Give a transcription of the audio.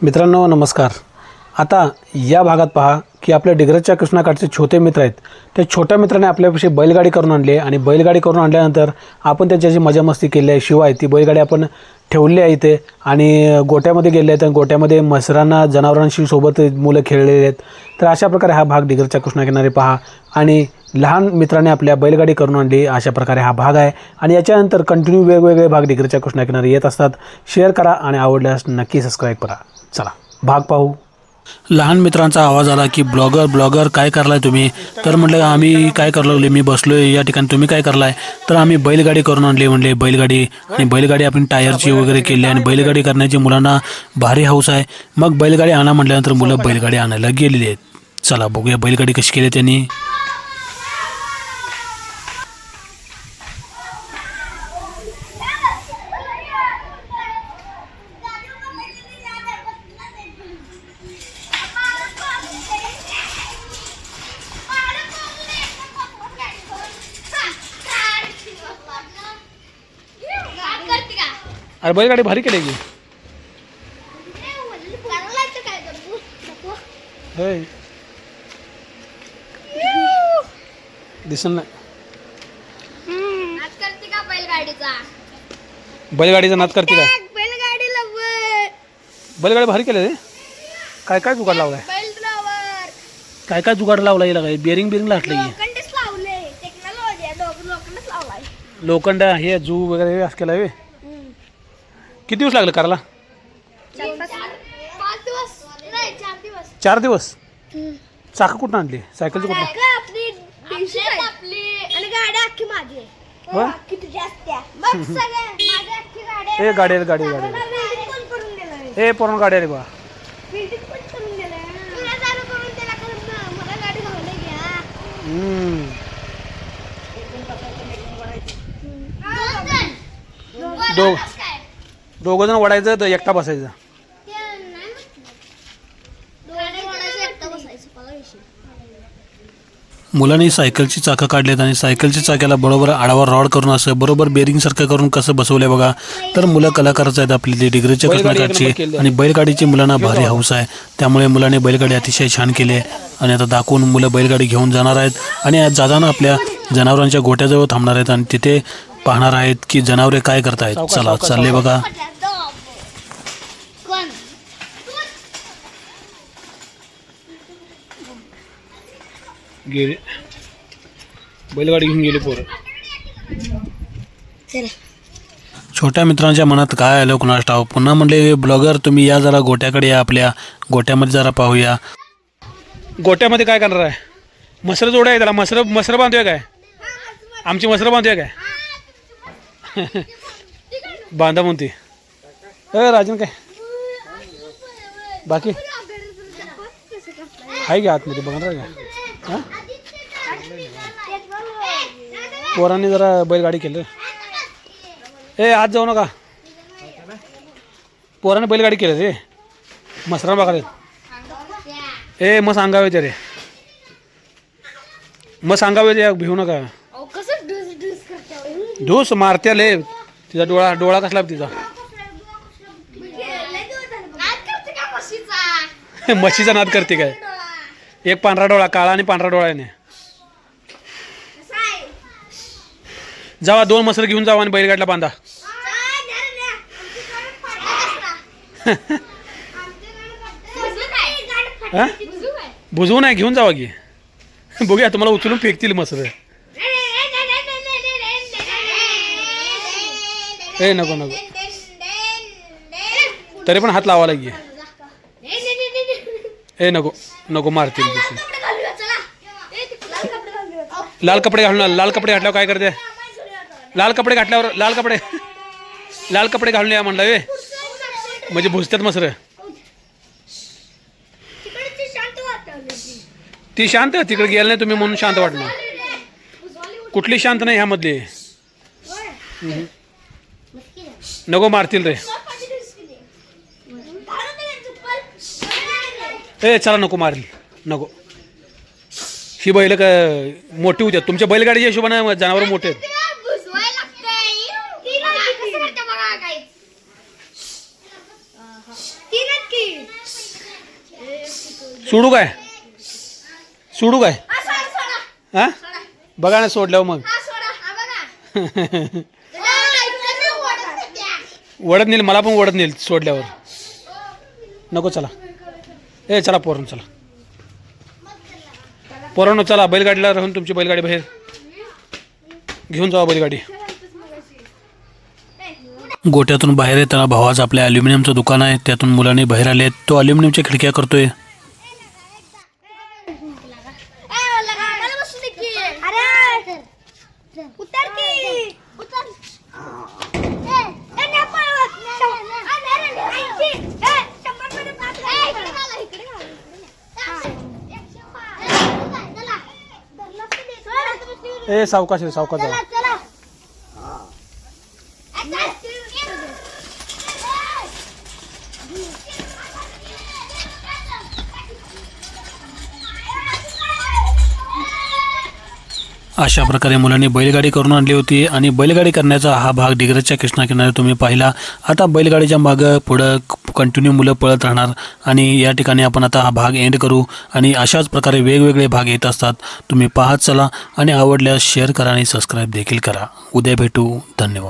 मित्रांनो नमस्कार. आता या भागात पहा की आपल्या डिग्रजच्या कृष्णाकाठचे छोटे मित्र आहेत. त्या छोट्या मित्राने आपल्यापाशी बैलगाडी करून आणली आणि बैलगाडी करून आणल्यानंतर आपण त्याच्याशी मजा मस्ती केली आहे. शिवाय ती बैलगाडी आपण ठेवली आहे इथे आणि गोट्यामध्ये गेले आहेत आणि गोट्यामध्ये मसरांना जनावरांशी सोबत मुलं खेळलेले आहेत. तर अशा प्रकारे हा भाग डिग्रजच्या कृष्णाकिनारी पहा. आणि लहान मित्राने आपल्या बैलगाडी करून आणली अशा प्रकारे हा भाग आहे. आणि याच्यानंतर कंटिन्यू वेगवेगळे भाग डिग्रजच्या कृष्णाकिनारी येत असतात. शेअर करा आणि आवडल्यास नक्की सबस्क्राईब करा. चला भाग पाहू. लहान मित्रांचा आवाज आला की ब्लॉगर काय करलाय तुम्ही? तर म्हटलं आम्ही काय करू लागले, मी बसलोय या ठिकाणी, तुम्ही काय करलाय? तर आम्ही बैलगाडी करून आणली म्हणले. बैलगाडी आपण टायरची वगैरे केली आणि बैलगाडी करण्याची मुलांना भारी हौस आहे. मग बैलगाडी आणा म्हटल्यानंतर मुलं बैलगाडी आणायला गेलेली आहेत. चला बघूया बैलगाडी कशी केली त्यांनी. अरे बैलगाडी भारी केली की दिसन नाही. बैलगाडीचा नाद करते का? बैलगाडी भारी केले रे. काय काय जुगाड लावलाय? काय काय जुगाड लावला याला? काय बेरिंग लाटलं लोखंड हे जू वगैरे असं केलं आहे. किती दिवस लागले करायला? 4 दिवस. चाकं कुठून आणली? सायकलची कुठून? ए गाडी ए पूर्ण गाडी रे बा. दोघं जण वडायचं तर एकटा बसायचं. मुलांनी सायकलची चाकं काढलेत आणि सायकलच्या चाक्याला बरोबर आडावर रॉड करून असं बरोबर बेरिंग सारखं करून कसं बसवलंय बघा. तर मुलं कलाकारच आहेत आपली डिग्रजच्या कृष्णाकाठची आणि बैलगाडीची मुलांना भारी हौस आहे. त्यामुळे मुलांनी बैलगाडी अतिशय छान केली आहे. आणि आता दाखवून मुलं बैलगाडी घेऊन जाणार आहेत आणि आज जाताना आपल्या जनावरांच्या गोट्याजवळ थांबणार आहेत आणि तिथे पाहणार आहेत की जनावरे काय करतायत. चला चालले बघा. गेले बैलगाडी घेऊन गेले पोरं. छोट्या मित्रांच्या मनात काय आलं कुणास ठाऊक. पुन्हा म्हणले ब्लॉगर तुम्ही या जरा गोट्याकडे या, आपल्या गोट्यामध्ये जरा पाहूया. गोट्यामध्ये काय करणार आहे? मसर जोड आहे त्याला. मसर बांधूया काय? आमची मसर बांधूया काय? बांधा म्हणते राजन. काय बाकी आहे का आतमध्ये बघणार का? हां पोरांनी जरा बैलगाडी केलं. ए आज जाऊ नका. पोराने बैलगाडी केलं रे. मसरा बघा ए मग सांगावे ते रे. मग सांगावे ते भिवू नका. ढूस मारत्या ले. तिचा डोळा कसला तिचा? म्हशीचा नाद करते काय? एक पांढरा डोळा, काळा आणि पांढरा डोळा आहे. जावा 2 मसर घेऊन जावा आणि बैलगाडीला बांधा. बुजवू नाही, घेऊन जावा की. बघूया तुम्हाला उचलून फेकतील मसर. ए नको तरी पण हात लावा लागे. ए नको मारतील. लाल कपडे घातल्यावर काय करते? लाल कपडे घालून या म्हणलं वे. म्हणजे भुजतात मसर. ती शांत तिकडे गेलं नाही तुम्ही म्हणून शांत वाटलं. कुठली शांत नाही ह्यामधली. नको मारतील रे. ए चला नको मारली नको. ही बैल का मोठी होत्या तुमच्या बैलगाडीच्या हिशोबाने जनावर मोठे आहेत. सोडू काय हां बघा ना सोडल्यावर मग वडत नेईल मला पण वडत नेईल सोडल्यावर नको चला ए चला पोरांनो चला पोरांनो चला बैलगाडीला राहून तुमची बैलगाडी बाहेर घेऊन जावा बैलगाडी गोट्यातून बाहेर येताना भावाचं आपल्या ॲल्युमिनियमचं दुकान आहे त्यातून मुलांनी बाहेर आले तो ॲल्युमिनियमच्या खिडक्या करतोय ए सावकाश रे सावकाश जा अशा प्रकारे मुलांनी बैलगाडी करून आणली होती आणि बैलगाडी करण्याचा हा भाग डिग्रजच्या कृष्णाकिनारे तुम्ही पाहिला. आता बैलगाडीच्या मागं पुढं कंटिन्यू मुलं पळत राहणार आणि या ठिकाणी आपण आता हा भाग एंड करू आणि अशाच प्रकारे वेगवेगळे भाग येत असतात. तुम्ही पाहत चला आणि आवडल्यास शेअर करा आणि सबस्क्राईब देखील करा. उद्या भेटू. धन्यवाद.